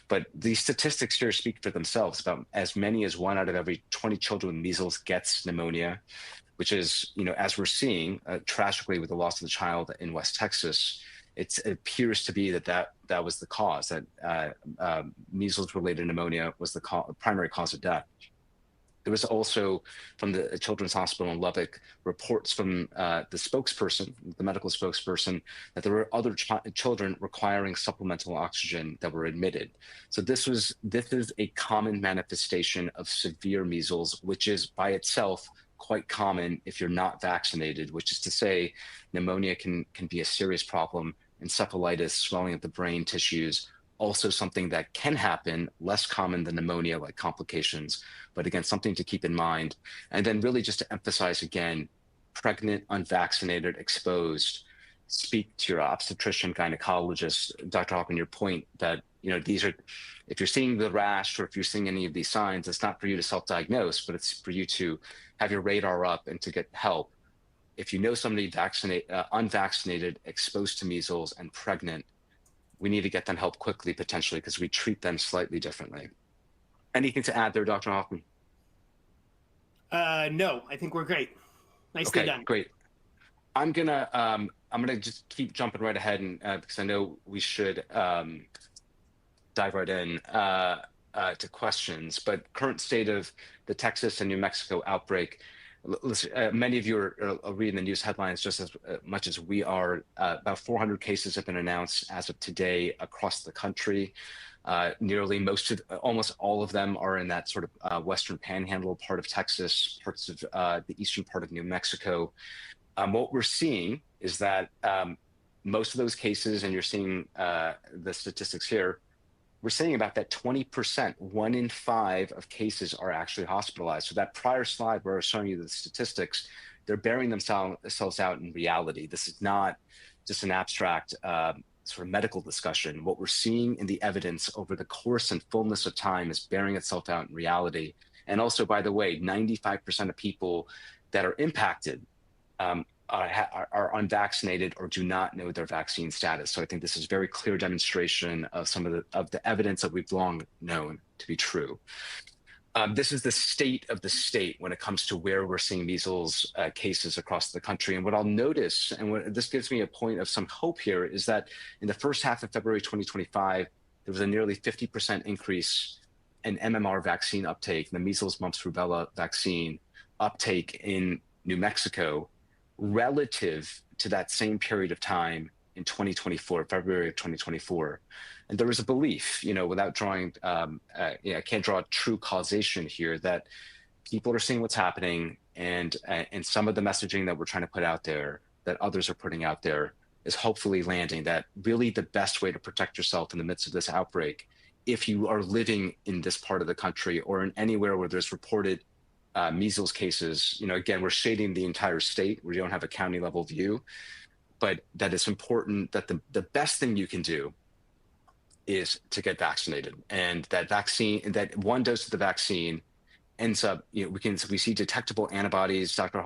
But these statistics here speak for themselves. About as many as 1 out of every 20 children with measles gets pneumonia, which is, as we're seeing tragically with the loss of the child in West Texas, it appears to be that was the cause, that measles-related pneumonia was the primary cause of death. There was also, from the Children's Hospital in Lubbock, reports from the medical spokesperson, that there were other children requiring supplemental oxygen that were admitted. So this is a common manifestation of severe measles, which is by itself quite common if you're not vaccinated, which is to say pneumonia can be a serious problem. Encephalitis, swelling of the brain tissues, also something that can happen, less common than pneumonia like complications, but again, something to keep in mind. And then really just to emphasize again, pregnant, unvaccinated, exposed, speak to your obstetrician, gynecologist. Dr. Hoffman, your point that, these are, if you're seeing the rash or if you're seeing any of these signs, it's not for you to self-diagnose, but it's for you to have your radar up and to get help. If you know somebody unvaccinated, exposed to measles and pregnant, we need to get them help quickly, potentially, because we treat them slightly differently. Anything to add there, Dr. Hoffman? No, I think we're great. Nicely done. Great. I'm gonna just keep jumping right ahead, and because I know we should dive right in to questions. But current state of the Texas and New Mexico outbreak. Listen, many of you are reading the news headlines just as much as we are. About 400 cases have been announced as of today across the country. Almost all of them are in that sort of western panhandle part of Texas, parts of the eastern part of New Mexico. What we're seeing is that most of those cases, and you're seeing the statistics here, we're saying about that 20%, 1 in 5 of cases are actually hospitalized. So that prior slide where I was showing you the statistics, they're bearing themselves out in reality. This is not just an abstract sort of medical discussion. What we're seeing in the evidence over the course and fullness of time is bearing itself out in reality. And also, by the way, 95% of people that are impacted are unvaccinated or do not know their vaccine status. So I think this is very clear demonstration of some of the evidence that we've long known to be true. This is the state of the state when it comes to where we're seeing measles cases across the country. And what I'll notice, and this gives me a point of some hope here, is that in the first half of February 2025, there was a nearly 50% increase in MMR vaccine uptake, the measles, mumps, rubella vaccine uptake in New Mexico, relative to that same period of time in 2024, February of 2024. And there was a belief, without drawing, I can't draw true causation here, that people are seeing what's happening, and some of the messaging that we're trying to put out there, that others are putting out there, is hopefully landing that really the best way to protect yourself in the midst of this outbreak, if you are living in this part of the country or in anywhere where there's reported measles cases, again, we're shading the entire state. We don't have a county level view, but that it's important that the best thing you can do is to get vaccinated. And that vaccine, that one dose of the vaccine ends up, we see detectable antibodies. Dr.